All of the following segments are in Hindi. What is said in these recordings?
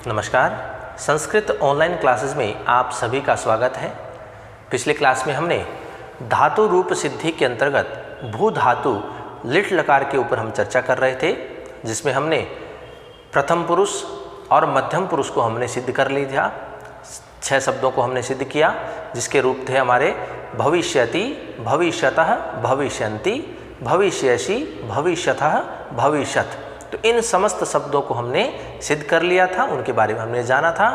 नमस्कार। संस्कृत ऑनलाइन क्लासेस में आप सभी का स्वागत है। पिछले क्लास में हमने धातु रूप सिद्धि के अंतर्गत भू धातु लिट लकार के ऊपर हम चर्चा कर रहे थे, जिसमें हमने प्रथम पुरुष और मध्यम पुरुष को हमने सिद्ध कर लिया। 6 शब्दों को हमने सिद्ध किया, जिसके रूप थे हमारे भविष्यति, भविष्यतः, भविष्यन्ति, भविष्यसि, भविष्यतः, भविष्यत्। तो इन समस्त शब्दों को हमने सिद्ध कर लिया था, उनके बारे में हमने जाना था।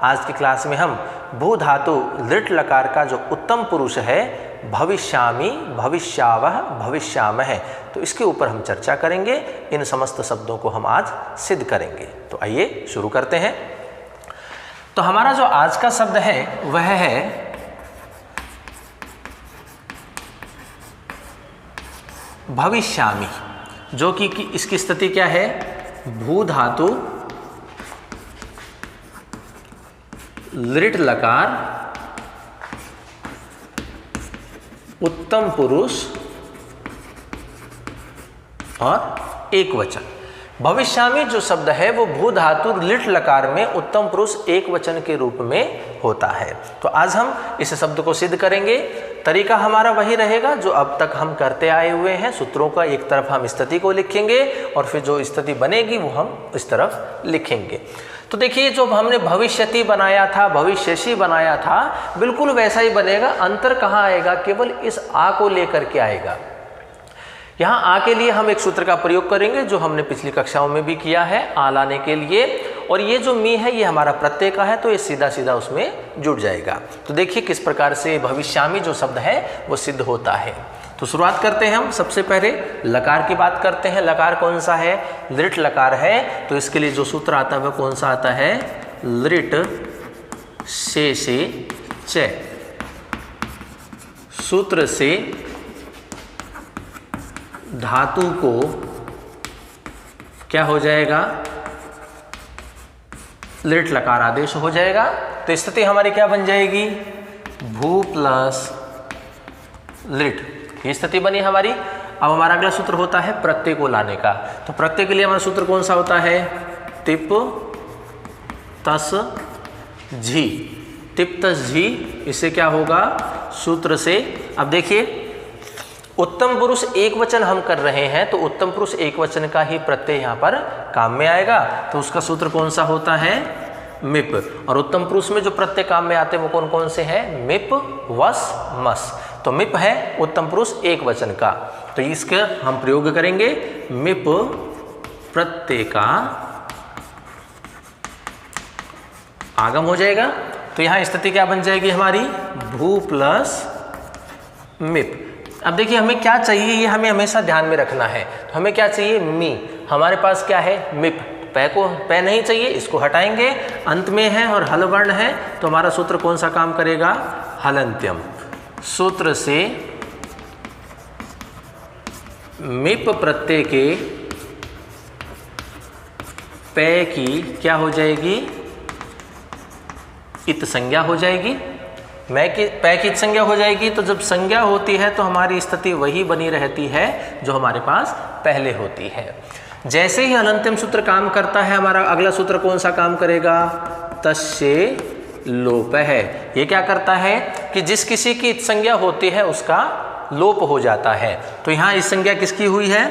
आज की क्लास में हम भू धातु लिट लकार का जो उत्तम पुरुष है भविष्यामि, भविष्यावः, भविष्यामः, तो इसके ऊपर हम चर्चा करेंगे। इन समस्त शब्दों को हम आज सिद्ध करेंगे। तो आइए शुरू करते हैं। तो हमारा जो आज का शब्द है वह है भविष्यामि, जो कि इसकी स्थिति क्या है? भू धातु लिट लकार उत्तम पुरुष और एक वचन। भविष्यामि जो शब्द है वो भू धातु लिट लकार में उत्तम पुरुष एक वचन के रूप में होता है। तो आज हम इस शब्द को सिद्ध करेंगे। तरीका हमारा वही रहेगा जो अब तक हम करते आए हुए हैं। सूत्रों का एक तरफ हम स्थिति को लिखेंगे और फिर जो स्थिति बनेगी वो हम इस तरफ लिखेंगे। तो देखिए, जो हमने भविष्यति बनाया था, भविष्यसि बनाया था, बिल्कुल वैसा ही बनेगा। अंतर कहाँ आएगा? केवल इस आ को लेकर के आएगा। यहाँ आ के लिए हम एक सूत्र का प्रयोग करेंगे जो हमने पिछली कक्षाओं में भी किया है, आ लाने के लिए। और ये जो मी है ये हमारा प्रत्यय का है, तो ये सीधा सीधा उसमें जुड़ जाएगा। तो देखिए किस प्रकार से भविष्यामि जो शब्द है वो सिद्ध होता है। तो शुरुआत करते हैं हम। सबसे पहले लकार की बात करते हैं। लकार कौन सा है? लिट लकार है। तो इसके लिए जो सूत्र आता है वह कौन सा आता है? लिट से च। सूत्र से धातु को क्या हो जाएगा? लिट लकार आदेश हो जाएगा। तो स्थिति हमारी क्या बन जाएगी? भू प्लस लिट, ये स्थिति बनी हमारी। अब हमारा अगला सूत्र होता है प्रत्यय को लाने का। तो प्रत्यय के लिए हमारा सूत्र कौन सा होता है? तिप तस झी। तिप तस झी, इससे क्या होगा? सूत्र से। अब देखिए, उत्तम पुरुष एक वचन हम कर रहे हैं, तो उत्तम पुरुष एक वचन का ही प्रत्यय यहाँ पर काम में आएगा। तो उसका सूत्र कौन सा होता है? मिप। और उत्तम पुरुष में जो प्रत्यय काम में आते हैं वो कौन कौन से हैं? मिप, वस, मस। तो मिप है उत्तम पुरुष एक वचन का, तो इसका हम प्रयोग करेंगे। मिप प्रत्यय का आगम हो जाएगा। तो यहाँ स्थिति क्या बन जाएगी हमारी? भू प्लस मिप। अब देखिए हमें क्या चाहिए, ये हमें हमेशा ध्यान में रखना है। तो हमें क्या चाहिए? मी। हमारे पास क्या है? मिप। पै नहीं चाहिए, इसको हटाएंगे। अंत में है और हल वर्ण है, तो हमारा सूत्र कौन सा काम करेगा? हलंत्यम। सूत्र से मिप प्रत्यय के पै की क्या हो जाएगी? इत संज्ञा हो जाएगी। पै की संज्ञा हो जाएगी। तो जब संज्ञा होती है तो हमारी स्थिति वही बनी रहती है जो हमारे पास पहले होती है। जैसे ही हलंत्यम सूत्र काम करता है, हमारा अगला सूत्र कौन सा काम करेगा? तस्य लोप है। ये क्या करता है कि जिस किसी की संज्ञा होती है उसका लोप हो जाता है। तो यहाँ इस संज्ञा किसकी हुई है?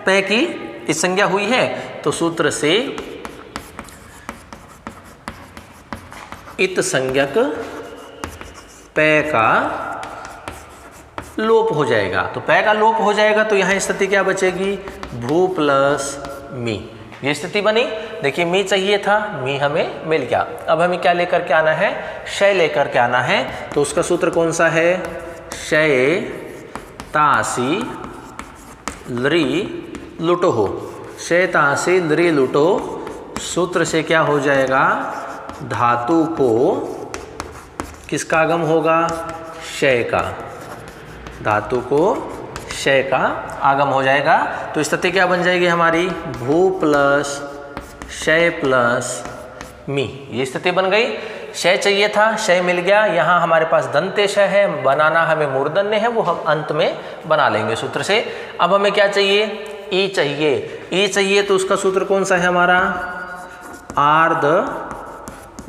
पै की इस संज्ञा हुई है। तो सूत्र से इत संज्ञक पै का लोप हो जाएगा। तो पै का लोप हो जाएगा, तो यहाँ स्थिति क्या बचेगी? भू प्लस मी। ये स्थिति बनी। देखिए, मी चाहिए था, मी हमें मिल गया। अब हमें क्या लेकर के आना है? शय लेकर के आना है। तो उसका सूत्र कौन सा है? शय तासी लृ लुटो हो। शय तासी लृ लुटो। सूत्र से क्या हो जाएगा? धातु को किसका आगम होगा? शय का। धातु को शय का आगम हो जाएगा। तो स्थिति क्या बन जाएगी हमारी? भू प्लस शय प्लस मी। ये स्थिति बन गई। शय चाहिए था, शय मिल गया। यहाँ हमारे पास दंते शय है, बनाना हमें मूर्धन्य है, वो हम अंत में बना लेंगे सूत्र से। अब हमें क्या चाहिए? ई चाहिए। ई चाहिए तो उसका सूत्र कौन सा है हमारा? आर्ध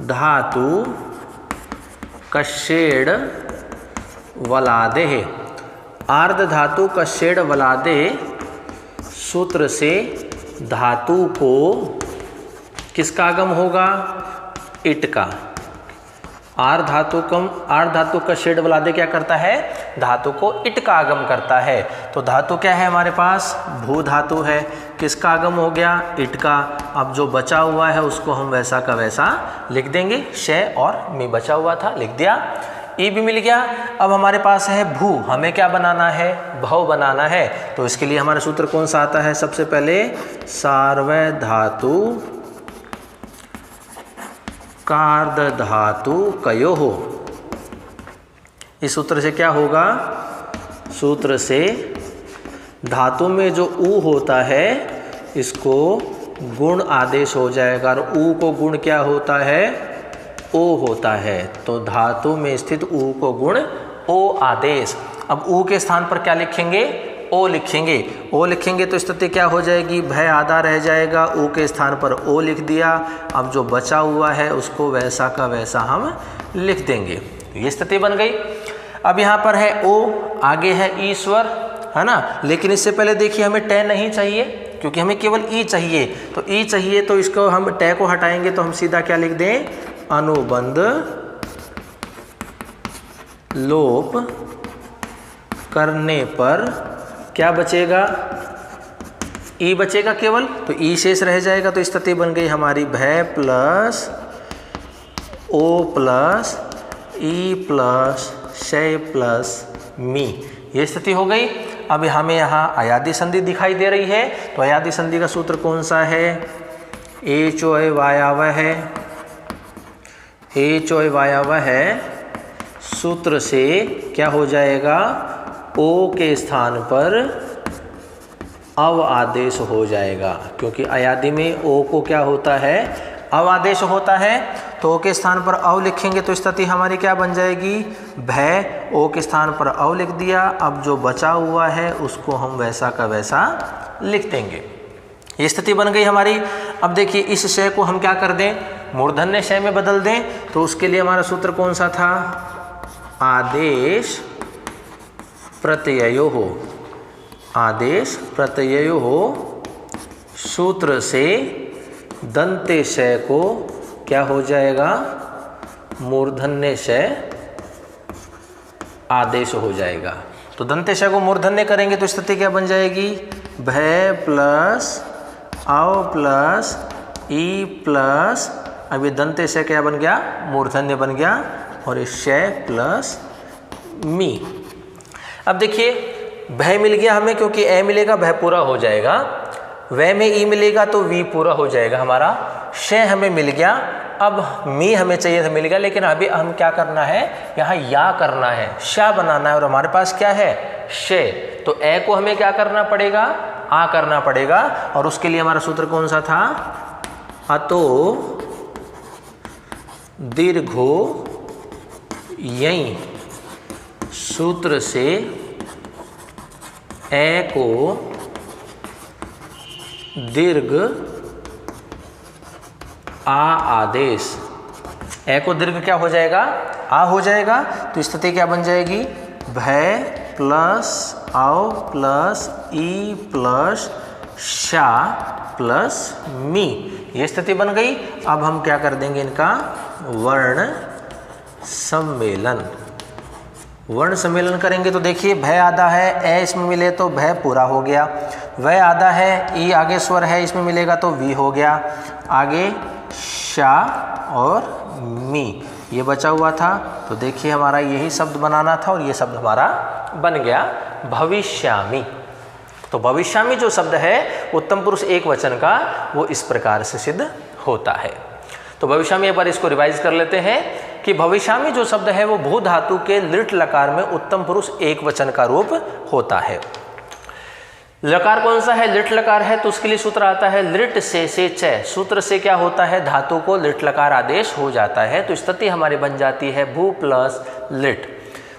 धातु कषेड वलादे। आर्ध धातु कषेड वलादे सूत्र से धातु को किसका आगम होगा? इट का। आर्ध धातु कषेड वलादे क्या करता है? धातु को इट का आगम करता है। तो धातु क्या है हमारे पास? भू धातु है। किसका आगम हो गया? इट का। अब जो बचा हुआ है उसको हम वैसा का वैसा लिख देंगे। शय और मी बचा हुआ था, लिख दिया। ई भी मिल गया। अब हमारे पास है भू, हमें क्या बनाना है? भव बनाना है। तो इसके लिए हमारा सूत्र कौन सा आता है? सबसे पहले सार्वय धातु कार्द धातु कयो हो। इस सूत्र से क्या होगा? सूत्र से धातु में जो ऊ होता है इसको गुण आदेश हो जाएगा, और ऊ को गुण क्या होता है? ओ होता है। तो धातु में स्थित ऊ को गुण ओ आदेश। अब ऊ के स्थान पर क्या लिखेंगे? ओ लिखेंगे। ओ लिखेंगे तो स्थिति क्या हो जाएगी? भय आधा रह जाएगा, ऊ के स्थान पर ओ लिख दिया। अब जो बचा हुआ है उसको वैसा का वैसा हम लिख देंगे। ये स्थिति बन गई। अब यहाँ पर है ओ, आगे है ईश्वर, है ना। लेकिन इससे पहले देखिए हमें टे नहीं चाहिए, क्योंकि हमें केवल ई चाहिए। तो ई चाहिए तो इसको हम टे को हटाएंगे तो हम सीधा क्या लिख दें? अनुबंध लोप करने पर क्या बचेगा? ई बचेगा केवल, तो ई शेष रह जाएगा। तो स्थिति बन गई हमारी भय प्लस ओ प्लस ई प्लस शय प्लस मी। ये स्थिति हो गई। अब हमें यहाँ अयादी संधि दिखाई दे रही है। तो अयादी संधि का सूत्र कौन सा है? ए चोय वायावह है। ए चोय वायावह है सूत्र से क्या हो जाएगा? ओ के स्थान पर अव आदेश हो जाएगा, क्योंकि अयादी में ओ को क्या होता है? अव आदेश होता है। तो ओ के स्थान पर अव लिखेंगे तो स्थिति हमारी क्या बन जाएगी? भय, ओ के स्थान पर अव लिख दिया। अब जो बचा हुआ है उसको हम वैसा का वैसा लिख देंगे। ये स्थिति बन गई हमारी। अब देखिए इस शय को हम क्या कर दें? मूर्धन्य शय में बदल दें। तो उसके लिए हमारा सूत्र कौन सा था? आदेश प्रत्ययो हो। आदेश प्रत्ययो हो सूत्र से दंते शय को क्या हो जाएगा? मूर्धन्य शय आदेश हो जाएगा। तो दंते शय को मूर्धन्य करेंगे तो स्थिति क्या बन जाएगी? भय प्लस अव प्लस ई प्लस, अब ये दंते शय क्या बन गया? मूर्धन्य बन गया। और ये शय प्लस मी। अब देखिए भय मिल गया हमें, क्योंकि ए मिलेगा भय पूरा हो जाएगा। वह में ई मिलेगा तो वी पूरा हो जाएगा हमारा। शय हमें मिल गया। अब मी हमें चाहिए था, मिल गया। लेकिन अभी हम क्या करना है? यहाँ या करना है, शा बनाना है। और हमारे पास क्या है? शय। तो ए को हमें क्या करना पड़ेगा? आ करना पड़ेगा। और उसके लिए हमारा सूत्र कौन सा था? अतो दीर्घो यई। सूत्र से ए को दीर्घ आ आदेश। ए को दीर्घ क्या हो जाएगा? आ हो जाएगा। तो स्थिति क्या बन जाएगी? भय प्लस आव प्लस ई प्लस शा प्लस मी। ये स्थिति बन गई। अब हम क्या कर देंगे? इनका वर्ण सम्मेलन। वर्ण सम्मेलन करेंगे तो देखिए भय आधा है, ए इसमें मिले तो भय पूरा हो गया। वह आधा है, ई आगे स्वर है, इसमें मिलेगा तो वी हो गया। आगे शा और मी ये बचा हुआ था। तो देखिए हमारा यही शब्द बनाना था और ये शब्द हमारा बन गया भविष्यामि। तो भविष्यामि जो शब्द है उत्तम पुरुष एक वचन का, वो इस प्रकार से सिद्ध होता है। तो भविष्यामि एक बार इसको रिवाइज कर लेते हैं कि भविष्यामि जो शब्द है वो भू धातु के लिट लकार में उत्तम पुरुष एक वचन का रूप होता है। लकार कौन सा है? लिट लकार है। तो उसके लिए सूत्र आता है लिट से च। सूत्र से क्या होता है? धातु को लिट लकार आदेश हो जाता है। तो स्थिति हमारी बन जाती है भू प्लस लिट।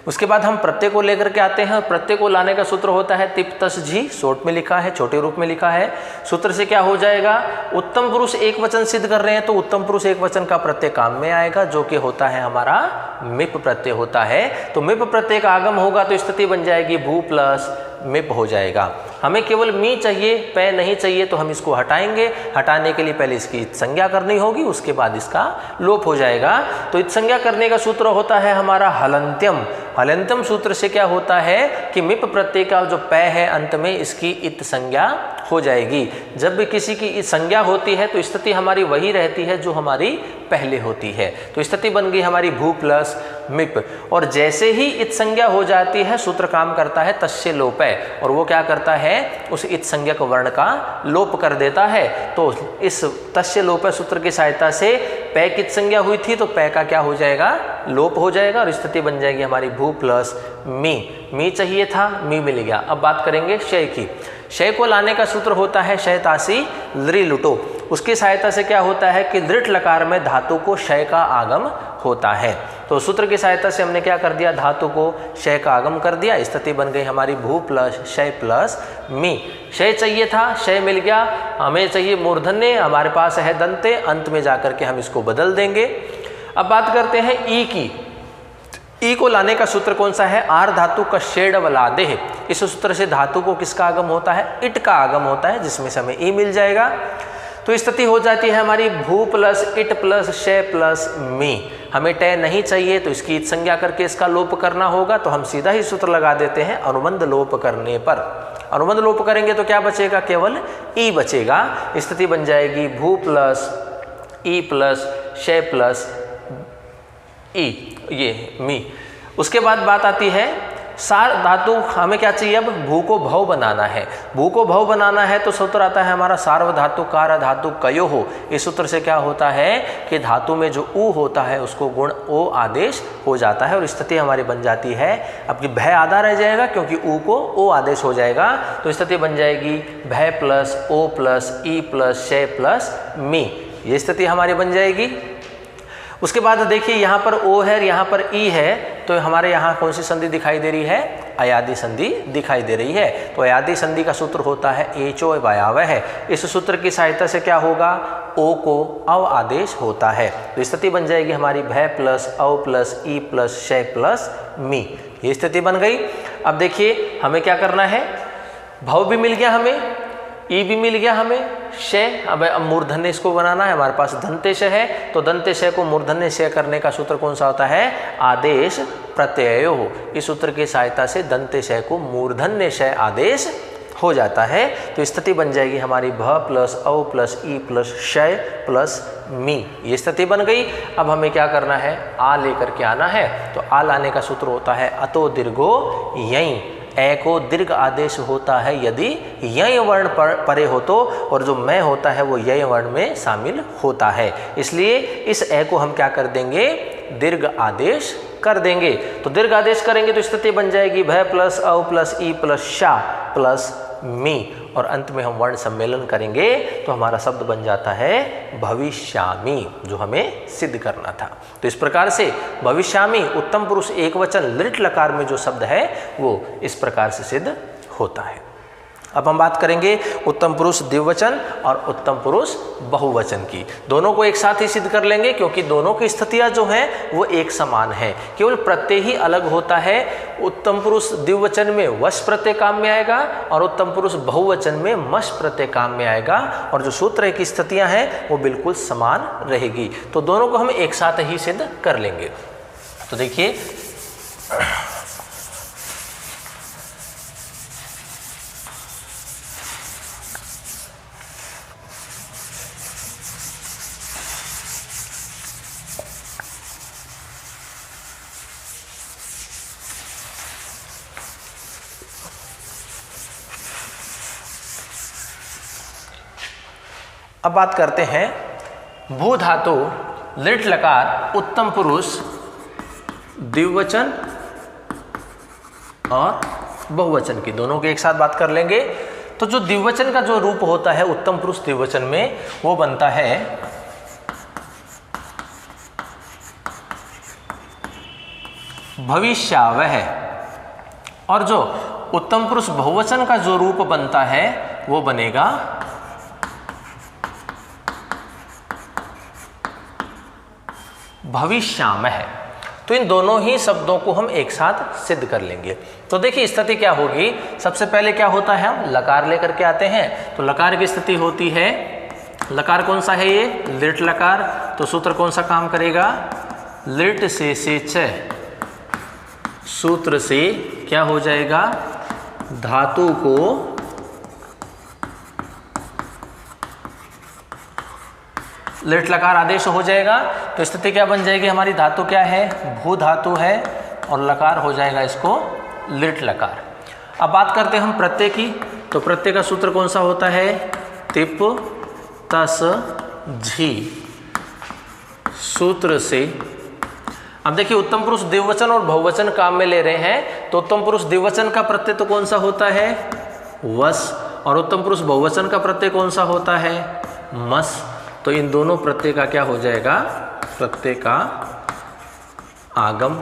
उसके बाद हम प्रत्यय को लेकर के आते हैं। प्रत्यय को लाने का सूत्र होता है तिप तस झी, शॉर्ट में लिखा है, छोटे रूप में लिखा है। सूत्र से क्या हो जाएगा, उत्तम पुरुष एक वचन सिद्ध कर रहे हैं तो उत्तम पुरुष एक वचन का प्रत्यय काम में आएगा, जो कि होता है हमारा मिप प्रत्यय होता है। तो मिप प्रत्यय का आगम होगा तो स्थिति बन जाएगी भू प्लस मिप हो जाएगा। हमें केवल मी चाहिए, पै नहीं चाहिए, तो हम इसको हटाएंगे। हटाने के लिए पहले इसकी इत संज्ञा करनी होगी, उसके बाद इसका लोप हो जाएगा। तो इत संज्ञा करने का सूत्र होता है हमारा हलंत्यम। हलंत्यम सूत्र से क्या होता है कि मिप प्रत्यय का जो पै है अंत में इसकी इत संज्ञा हो जाएगी। जब भी किसी की इत संज्ञा होती है तो स्थिति हमारी वही रहती है जो हमारी पहले होती है। तो स्थिति बन गई हमारी भू प्लस मिप। और जैसे ही इत संज्ञा हो जाती है सूत्र काम करता है तस्य लोप है, और वो क्या करता है उस इत संज्ञक वर्ण का लोप कर देता है। तो इस तस्य लोप सूत्र की सहायता से पै की संज्ञा हुई थी तो पै का क्या हो जाएगा, लोप हो जाएगा, और स्थिति बन जाएगी हमारी भू प्लस मी चाहिए था, मी मिल गया। अब बात करेंगे शय की। शय को लाने का सूत्र होता है शय तासी लृ लुटो। उसकी सहायता से क्या होता है कि लृट लकार में धातु को शय का आगम होता है। तो सूत्र की सहायता से हमने क्या कर दिया, धातु को शय का आगम कर दिया। स्थिति बन गई हमारी भू प्लस शय प्लस मी। शय चाहिए था, शय मिल गया। हमें चाहिए मूर्धन्य, हमारे पास है दंते, अंत में जाकर के हम इसको बदल देंगे। अब बात करते हैं ई की। ई को लाने का सूत्र कौन सा है, आर धातु का शेड वलादे है। इस सूत्र से धातु को किसका आगम होता है, इट का आगम होता है, जिसमें से हमें ई मिल जाएगा। तो स्थिति हो जाती है हमारी भू प्लस इट प्लस शय प्लस मी। हमें टय नहीं चाहिए तो इसकी इत संज्ञा करके इसका लोप करना होगा। तो हम सीधा ही सूत्र लगा देते हैं अनुबंध लोप करने पर। अनुबंध लोप करेंगे तो क्या बचेगा, केवल ई बचेगा। स्थिति बन जाएगी भू प्लस ई प्लस शय प्लस ई, ये मी। उसके बाद बात आती है सार धातु। हमें क्या चाहिए, अब भू को भव बनाना है। भू को भव बनाना है तो सूत्र आता है हमारा सार्वधातु कार धातु कयो हो। इस सूत्र से क्या होता है कि धातु में जो ऊ होता है उसको गुण ओ आदेश हो जाता है, और स्थिति हमारी बन जाती है, अब भय आधा रह जाएगा क्योंकि ऊ को ओ आदेश हो जाएगा। तो स्थिति बन जाएगी भय प्लस ओ प्लस ई प्लस शय प्लस मी। ये स्थिति हमारी बन जाएगी। उसके बाद देखिए यहाँ पर ओ है, यहाँ पर ई है, तो हमारे यहाँ कौन सी संधि दिखाई दे रही है, अयादि संधि दिखाई दे रही है। तो अयादि संधि का सूत्र होता है एचो वायावह है। इस सूत्र की सहायता से क्या होगा, ओ को अव आदेश होता है। तो स्थिति बन जाएगी हमारी भय प्लस अव प्लस ई प्लस शय प्लस मी। ये स्थिति बन गई। अब देखिए हमें क्या करना है, भव भी मिल गया हमें, ई भी मिल गया हमें, शय। अब मूर्धन्य इसको बनाना है, हमारे पास दंतेश है, तो दंतेश को मूर्धन्य शय करने का सूत्र कौन सा होता है, आदेश प्रत्ययो हो। इस सूत्र की सहायता से दंतेश को मूर्धन्य शय आदेश हो जाता है। तो स्थिति बन जाएगी हमारी भ प्लस औ प्लस ई प्लस शय प्लस मी। ये स्थिति बन गई। अब हमें क्या करना है, आ लेकर के आना है। तो आ लाने का सूत्र होता है अतो दीर्घो यई। ए को दीर्घ आदेश होता है यदि यय वर्ण परे हो तो, और जो मैं होता है वो यय वर्ण में शामिल होता है। इसलिए इस ए को हम क्या कर देंगे, दीर्घ आदेश कर देंगे। तो दीर्घ आदेश करेंगे तो स्थिति बन जाएगी भय प्लस औ प्लस ई प्लस शा प्लस मी, और अंत में हम वर्ण सम्मेलन करेंगे तो हमारा शब्द बन जाता है भविष्यामि, जो हमें सिद्ध करना था। तो इस प्रकार से भविष्यामि उत्तम पुरुष एक वचन लृट लकार में जो शब्द है वो इस प्रकार से सिद्ध होता है। अब हम बात करेंगे उत्तम पुरुष द्विवचन और उत्तम पुरुष बहुवचन की। दोनों को एक साथ ही सिद्ध कर लेंगे क्योंकि दोनों की स्थितियां जो हैं वो एक समान है, केवल प्रत्यय ही अलग होता है। उत्तम पुरुष द्विवचन में वश प्रत्यय काम में आएगा और उत्तम पुरुष बहुवचन में मश प्रत्यय काम में आएगा, और जो सूत्र की स्थितियां हैं वो बिल्कुल समान रहेगी। तो दोनों को हम एक साथ ही सिद्ध कर लेंगे। तो देखिए अब बात करते हैं भू धातु लिट लकार उत्तम पुरुष द्विवचन और बहुवचन की, दोनों की एक साथ बात कर लेंगे। तो जो द्विवचन का जो रूप होता है उत्तम पुरुष द्विवचन में वो बनता है भविष्यावह। और जो उत्तम पुरुष बहुवचन का जो रूप बनता है वो बनेगा भविष्यामह। तो इन दोनों ही शब्दों को हम एक साथ सिद्ध कर लेंगे। तो देखिए स्थिति क्या होगी, सबसे पहले क्या होता है, हम लकार लेकर के आते हैं। तो लकार की स्थिति होती है, लकार कौन सा है ये, लिट लकार। तो सूत्र कौन सा काम करेगा, लिट से च। सूत्र से क्या हो जाएगा, धातु को लिट लकार आदेश हो जाएगा। तो स्थिति क्या बन जाएगी हमारी, धातु क्या है, भू धातु है, और लकार हो जाएगा इसको लिट लकार। अब बात करते हैं हम प्रत्यय की। तो प्रत्यय का सूत्र कौन सा होता है, तिप तस झी। सूत्र से अब देखिए उत्तम पुरुष द्विवचन और बहुवचन काम में ले रहे हैं। तो उत्तम पुरुष द्विवचन का प्रत्यय तो कौन सा होता है, वस, और उत्तम पुरुष बहुवचन का प्रत्यय कौन सा होता है, मस। तो इन दोनों प्रत्यय का क्या हो जाएगा, प्रत्यय का आगम।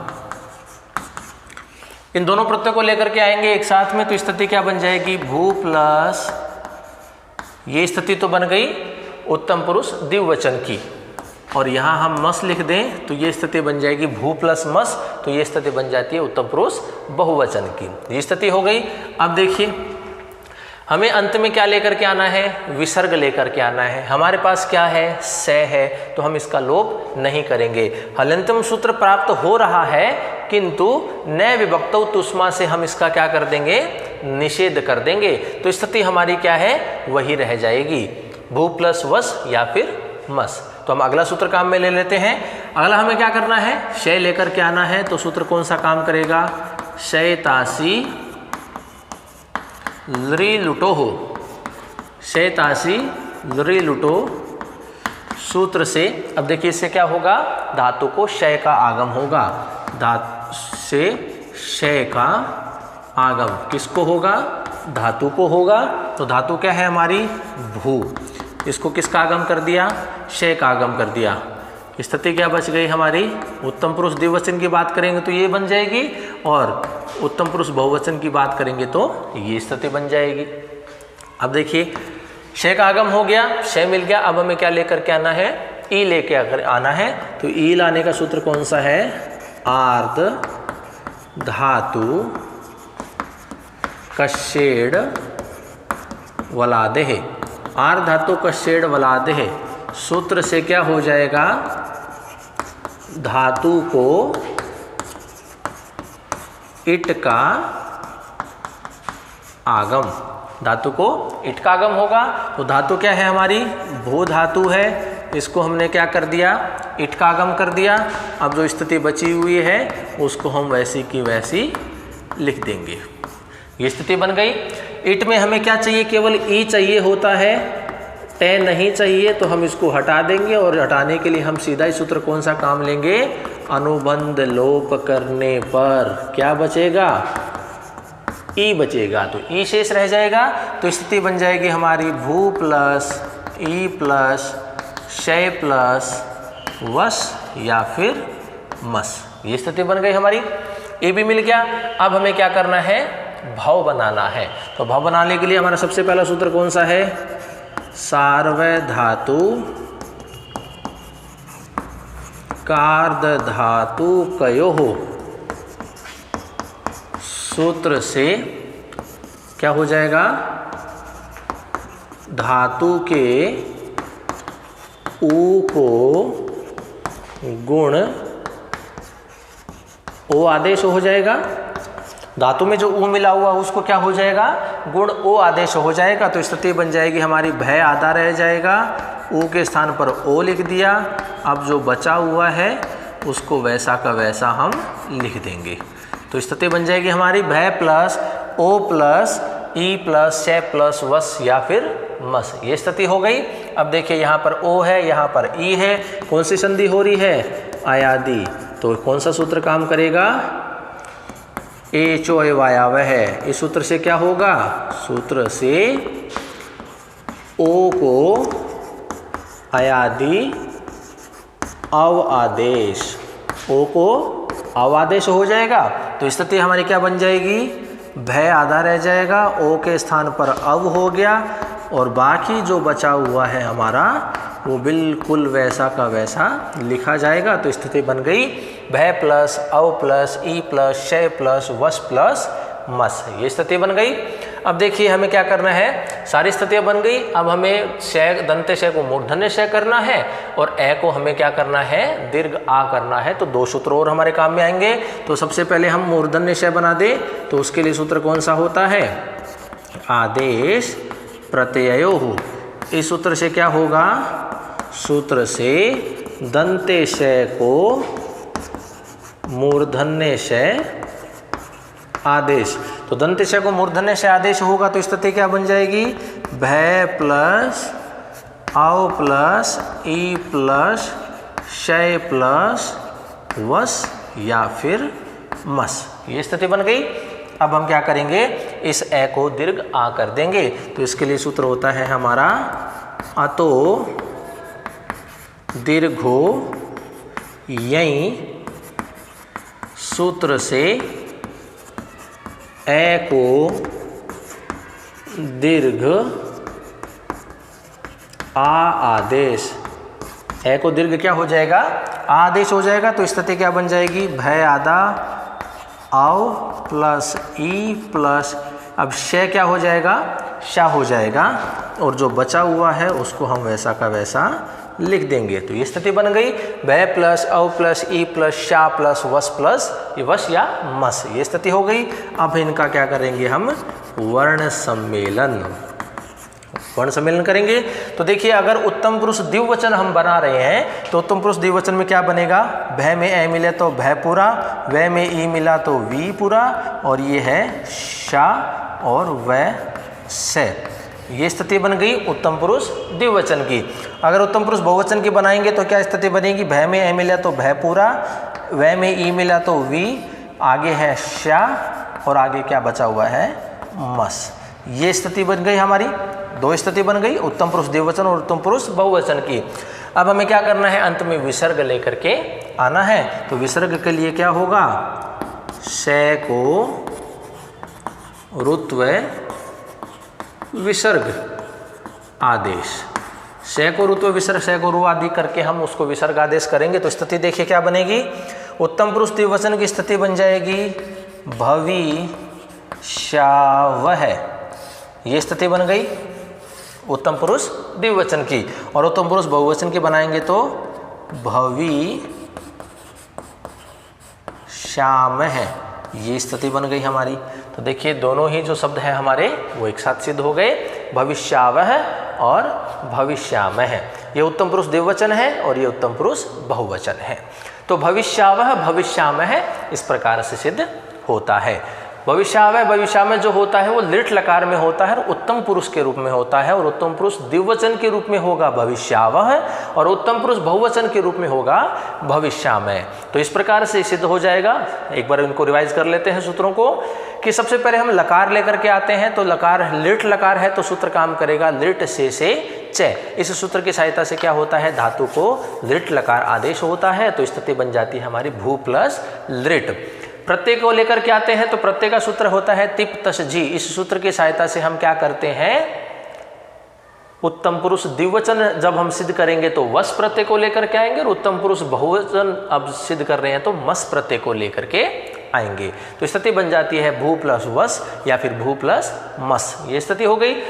इन दोनों प्रत्यय को लेकर के आएंगे एक साथ में। तो स्थिति क्या बन जाएगी, भू प्लस, ये स्थिति तो बन गई उत्तम पुरुष द्विवचन की, और यहाँ हम मस लिख दें तो ये स्थिति बन जाएगी भू प्लस मस। तो ये स्थिति बन जाती है उत्तम पुरुष बहुवचन की, ये स्थिति हो गई। अब देखिए हमें अंत में क्या लेकर के आना है, विसर्ग लेकर के आना है। हमारे पास क्या है, से है, तो हम इसका लोप नहीं करेंगे। हलंतम सूत्र प्राप्त हो रहा है, किंतु न विभक्तौ तुष्मा से हम इसका क्या कर देंगे, निषेध कर देंगे। तो स्थिति हमारी क्या है, वही रह जाएगी, भू प्लस वस या फिर मस। तो हम अगला सूत्र काम में ले लेते हैं। अगला हमें क्या करना है, शय लेकर के आना है। तो सूत्र कौन सा काम करेगा, शयतासी लृ लुटो हो, शयतासी लृ लुटो। सूत्र से अब देखिए इससे क्या होगा, धातु को शय का आगम होगा, धातु से शय का आगम किसको होगा, धातु को होगा। तो धातु क्या है हमारी, भू, इसको किसका आगम कर दिया, शय का आगम कर दिया। स्थिति क्या बच गई हमारी, उत्तम पुरुष द्विवचन की बात करेंगे तो ये बन जाएगी, और उत्तम पुरुष बहुवचन की बात करेंगे तो ये स्थिति बन जाएगी। अब देखिए शय का आगम हो गया, शय मिल गया। अब हमें क्या लेकर के आना है, ई लेके अगर आना है। तो ई लाने का सूत्र कौन सा है, आर्ध धातु कशेड़ वलादेह, आर्ध धातु कशेड़ वलादेह। सूत्र से क्या हो जाएगा, धातु को इट का आगम, धातु को इट का आगम होगा। तो धातु क्या है हमारी, भू धातु है, इसको हमने क्या कर दिया, इट का आगम कर दिया। अब जो स्थिति बची हुई है उसको हम वैसी की वैसी लिख देंगे, ये स्थिति बन गई। इट में हमें क्या चाहिए, केवल ई चाहिए होता है, टे नहीं चाहिए। तो हम इसको हटा देंगे, और हटाने के लिए हम सीधा ही सूत्र कौन सा काम लेंगे, अनुबंध लोप करने पर क्या बचेगा, ई बचेगा। तो ई शेष रह जाएगा। तो स्थिति बन जाएगी हमारी भू प्लस ई प्लस शय प्लस वस या फिर मस, ये स्थिति बन गई हमारी। ए भी मिल गया। अब हमें क्या करना है, भाव बनाना है। तो भाव बनाने के लिए हमारा सबसे पहला सूत्र कौन सा है, सार्वधातु कार्द धातु कयोः। सूत्र से क्या हो जाएगा, धातु के ऊ को गुण ओ आदेश हो जाएगा। धातु में जो ऊ मिला हुआ उसको क्या हो जाएगा, गुण ओ आदेश हो जाएगा। तो स्थिति बन जाएगी हमारी भय आधा रह जाएगा, ऊ के स्थान पर ओ लिख दिया। अब जो बचा हुआ है उसको वैसा का वैसा हम लिख देंगे। तो स्थिति बन जाएगी हमारी भय प्लस ओ प्लस ई प्लस शय प्लस वस या फिर मस, ये स्थिति हो गई। अब देखिए यहाँ पर ओ है, यहाँ पर ई है, कौन सी संधि हो रही है, आयादी। तो कौन सा सूत्र काम करेगा, ए चोय वायावह है। इस सूत्र से क्या होगा, सूत्र से ओ को अयादि अव आदेश, ओ को अव आदेश हो जाएगा। तो स्थिति हमारी क्या बन जाएगी, भय आधा रह जाएगा, ओ के स्थान पर अव हो गया और बाकी जो बचा हुआ है हमारा वो बिल्कुल वैसा का वैसा लिखा जाएगा। तो स्थिति बन गई भय प्लस अव प्लस ई प्लस शय प्लस वस प्लस मस, ये स्थिति बन गई। अब देखिए हमें क्या करना है, सारी स्थितियां बन गई। अब हमें शय दंते शय को मूर्धन्य शय करना है और ए को हमें क्या करना है, दीर्घ आ करना है। तो दो सूत्र और हमारे काम में आएंगे। तो सबसे पहले हम मूर्धन्य शय बना दे, तो उसके लिए सूत्र कौन सा होता है, आदेश प्रत्ययोः। इस सूत्र से क्या होगा, सूत्र से दंते शय को मूर्धन्य शय आदेश। तो दंते शय को मूर्धन्य शय आदेश होगा तो स्थिति क्या बन जाएगी, भय प्लस अव प्लस ई प्लस शय प्लस वस या फिर मस, ये स्थिति बन गई। अब हम क्या करेंगे, इस ए को दीर्घ आ कर देंगे। तो इसके लिए सूत्र होता है हमारा अतो दीर्घो यई। सूत्र से ए को दीर्घ आ आदेश, ए को दीर्घ क्या हो जाएगा, आदेश हो जाएगा। तो स्थिति क्या बन जाएगी, भय आधा अव प्लस ई प्लस, अब शय क्या हो जाएगा, शा हो जाएगा और जो बचा हुआ है उसको हम वैसा का वैसा लिख देंगे। तो ये स्थिति बन गई भय प्लस अव प्लस ई प्लस शा प्लस वस या मस, ये स्थिति हो गई। अब इनका क्या करेंगे हम, वर्ण सम्मेलन करेंगे। तो देखिए अगर उत्तम पुरुष द्विवचन हम बना रहे हैं तो उत्तम पुरुष द्विवचन में क्या बनेगा, भय में ए मिले तो भय पूरा, वै में ई मिला तो वी पूरा और ये है शा और वै से, ये स्थिति बन गई उत्तम पुरुष द्विवचन की। अगर उत्तम पुरुष बहुवचन की बनाएंगे तो क्या स्थिति बनेगी, भय में ए मिला तो भय पूरा, वै में ई मिला तो वी, आगे है शा और आगे क्या बचा हुआ है, मस, ये स्थिति बन गई हमारी। दो स्थिति बन गई उत्तम पुरुष द्विवचन और उत्तम पुरुष बहुवचन की। अब हमें क्या करना है, अंत में विसर्ग लेकर के आना है। तो विसर्ग के लिए क्या होगा, शय को रुत्व विसर्ग आदेश, शय को रुत्व विसर्ग, शय को रु आदि करके हम उसको विसर्ग आदेश करेंगे। तो स्थिति देखिए क्या बनेगी, उत्तम पुरुष द्विवचन की स्थिति बन जाएगी भविष्यावह, ये स्थिति बन गई उत्तम पुरुष द्विवचन की। और उत्तम पुरुष बहुवचन की बनाएंगे तो भविष्यामह, ये स्थिति बन गई हमारी। तो देखिए दोनों ही जो शब्द हैं हमारे वो एक साथ सिद्ध हो गए, भविष्यावह और भविष्यामह। ये उत्तम पुरुष द्विवचन है और ये उत्तम पुरुष बहुवचन है। तो भविष्यावह भविष्यामह इस प्रकार से सिद्ध होता है। भविष्यावह भविष्यामह जो होता है वो लिट लकार में होता है और उत्तम पुरुष के रूप में होता है, और उत्तम पुरुष द्विवचन के रूप में होगा भविष्यावह और उत्तम पुरुष बहुवचन के रूप में होगा भविष्यामह। तो इस प्रकार से सिद्ध हो जाएगा। एक बार इनको रिवाइज कर लेते हैं सूत्रों को, कि सबसे पहले हम लकार लेकर के आते हैं। तो लकार लिट लकार है तो सूत्र काम करेगा लिट से च। इस सूत्र की सहायता से क्या होता है, धातु को लिट लकार आदेश होता है। तो स्थिति बन जाती है हमारी भू प्लस लिट। प्रत्यय को लेकर के आते हैं तो प्रत्यय का सूत्र होता है तिप तस जी। इस सूत्र की सहायता से हम क्या करते हैं, उत्तम पुरुष द्विवचन जब हम सिद्ध करेंगे तो वस प्रत्यय को लेकर के आएंगे, और उत्तम पुरुष बहुवचन अब सिद्ध कर रहे हैं तो मस प्रत्यय को लेकर के आएंगे। तो स्थिति बन जाती है भू प्लस वस या फिर भू प्लस मस, ये स्थिति हो गई।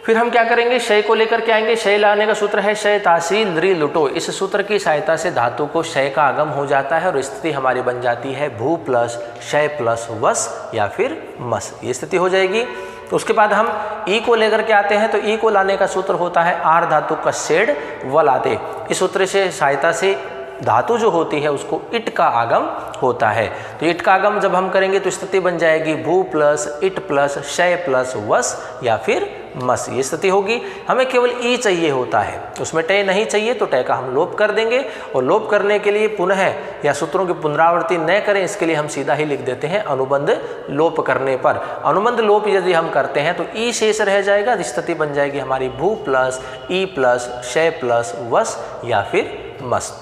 फिर हम क्या करेंगे, शय को लेकर के आएंगे। शय लाने का सूत्र है शय तासी लृ लुटो। इस सूत्र की सहायता से धातु को शय का आगम हो जाता है और स्थिति हमारी बन जाती है भू प्लस शय प्लस वस या फिर मस, ये स्थिति हो जाएगी। तो उसके बाद हम ई को लेकर के आते हैं। तो ई को लाने का सूत्र होता है आर धातु का शेड वलाते। इस सूत्र से सहायता से धातु जो होती है उसको इट का आगम होता है। तो इट का आगम जब हम करेंगे तो स्थिति बन जाएगी भू प्लस इट प्लस शय प्लस वस या फिर मस, ये स्थिति होगी। हमें केवल ई चाहिए होता है, उसमें टय नहीं चाहिए, तो टय का हम लोप कर देंगे। और लोप करने के लिए पुनः या सूत्रों की पुनरावृत्ति न करें, इसके लिए हम सीधा ही लिख देते हैं अनुबंध लोप करने पर। अनुबंध लोप यदि हम करते हैं तो ई शेष रह जाएगा, स्थिति बन जाएगी हमारी भू प्लस ई प्लस शय प्लस वस या फिर मस।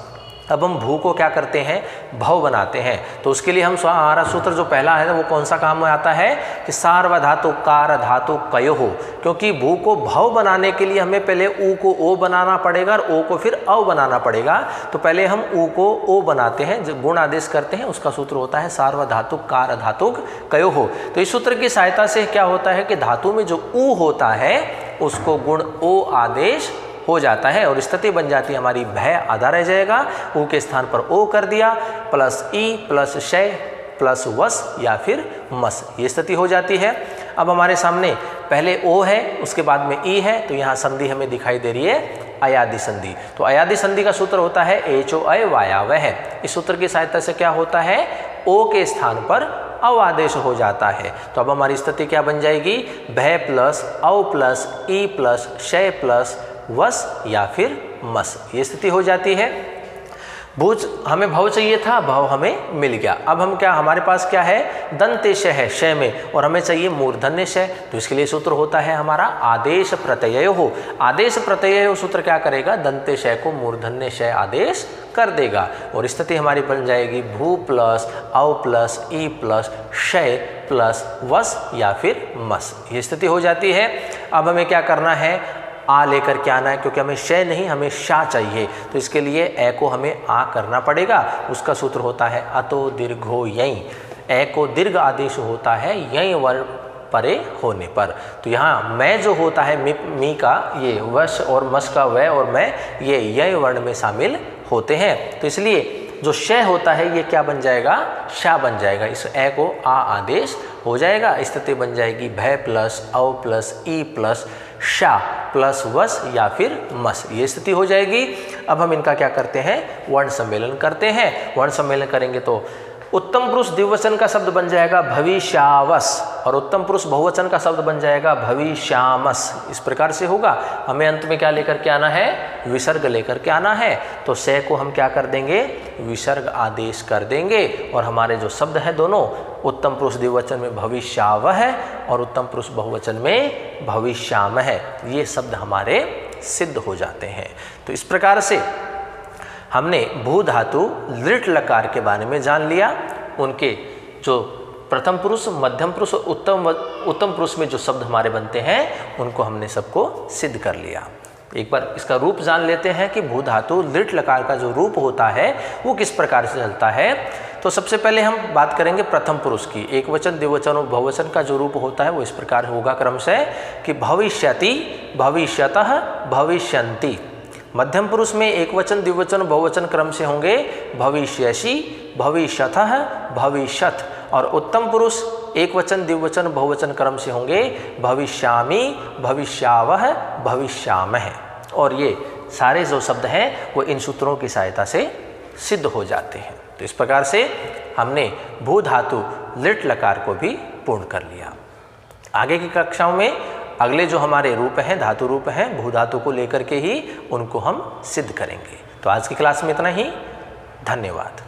अब हम भू को क्या करते हैं, भव बनाते हैं। तो उसके लिए हम हमारा सूत्र जो पहला है वो कौन सा काम में आता है कि सार्वधातु कार धातु कयो हो, क्योंकि भू को भव बनाने के लिए हमें पहले ऊ को ओ बनाना पड़ेगा और ओ को फिर अव बनाना पड़ेगा। तो पहले हम ऊ को ओ बनाते हैं, जो गुण आदेश करते हैं, उसका सूत्र होता है सार्वधातु कार धातु कयो हो। तो इस सूत्र की सहायता से क्या होता है कि धातु में जो ऊ होता है उसको गुण ओ आदेश हो जाता है और स्थिति बन जाती है हमारी भय आधा रह जाएगा, ऊ के स्थान पर ओ कर दिया, प्लस ई प्लस शय प्लस वस या फिर मस, ये स्थिति हो जाती है। अब हमारे सामने पहले ओ है, उसके बाद में ई है, तो यहाँ संधि हमें दिखाई दे रही है अयादि संधि। तो अयादि संधि का सूत्र होता है एचो अय वायावह है। इस सूत्र की सहायता से क्या होता है, ओ के स्थान पर अव आदेश हो जाता है। तो अब हमारी स्थिति क्या बन जाएगी, भय प्लस अव प्लस ई प्लस शय प्लस वस या फिर मस, ये स्थिति हो जाती है। भूज हमें भव चाहिए था, भव हमें मिल गया। अब हम क्या, हमारे पास क्या है, दंतेश है शय में और हमें चाहिए मूर्धन्य शय। तो इसके लिए सूत्र होता है हमारा आदेश प्रत्यय हो। आदेश प्रत्यय हो सूत्र क्या करेगा, दंते शय को मूर्धन्य शय आदेश कर देगा और स्थिति हमारी बन जाएगी भू प्लस अव प्लस ई प्लस शय प्लस वस या फिर मस, ये स्थिति हो जाती है। अब हमें क्या करना है, आ लेकर के आना है, क्योंकि हमें शय नहीं हमें शा चाहिए। तो इसके लिए ए को हमें आ करना पड़ेगा। उसका सूत्र होता है अतो दीर्घो यई। ए को दीर्घ आदेश होता है यई वर्ण परे होने पर। तो यहाँ मैं जो होता है मी का ये वश और मस का वह और मैं ये यय वर्ण में शामिल होते हैं। तो इसलिए जो शय होता है ये क्या बन जाएगा, शा बन जाएगा। इस ए को आ आदेश हो जाएगा। स्थिति बन जाएगी भय प्लस अव प्लस ई प्लस शा प्लस वस या फिर मस, ये स्थिति हो जाएगी। अब हम इनका क्या करते हैं, वर्ण सम्मेलन करते हैं। वर्ण सम्मेलन करेंगे तो उत्तम पुरुष द्विवचन का शब्द बन जाएगा भविष्यावस और उत्तम पुरुष बहुवचन का शब्द बन जाएगा भविष्यामस। इस प्रकार से होगा। हमें अंत में क्या लेकर के आना है, विसर्ग लेकर के आना है। तो से को हम क्या कर देंगे, विसर्ग आदेश कर देंगे और हमारे जो शब्द है दोनों, उत्तम पुरुष द्विवचन में भविष्यावह है और उत्तम पुरुष बहुवचन में भविष्याम है, ये शब्द हमारे सिद्ध हो जाते हैं। तो इस प्रकार से हमने भू धातु लिट लकार के बारे में जान लिया। उनके जो प्रथम पुरुष, मध्यम पुरुष, उत्तम पुरुष में जो शब्द हमारे बनते हैं उनको हमने सबको सिद्ध कर लिया। एक बार इसका रूप जान लेते हैं कि भू धातु लिट लकार का जो रूप होता है वो किस प्रकार से चलता है। तो सबसे पहले हम बात करेंगे प्रथम पुरुष की। एक वचन, द्विवचन और बहुवचन का जो रूप होता है वो इस प्रकार होगा क्रम से कि भविष्यति, भविष्यतः, भविष्यन्ति। मध्यम पुरुष में एक वचन, द्विवचन, बहुवचन क्रम से होंगे भविष्यसि, भविष्यतः, भविष्यत। और उत्तम पुरुष एक वचन, द्विवचन, बहुवचन क्रम से होंगे भविष्यामि, भविष्यावह, भविष्यामः। और ये सारे जो शब्द हैं वो इन सूत्रों की सहायता से सिद्ध हो जाते हैं। तो इस प्रकार से हमने भू धातु लिट लकार को भी पूर्ण कर लिया। आगे की कक्षाओं में अगले जो हमारे रूप हैं, धातु रूप हैं, भू धातु को लेकर के ही उनको हम सिद्ध करेंगे। तो आज की क्लास में इतना ही। धन्यवाद।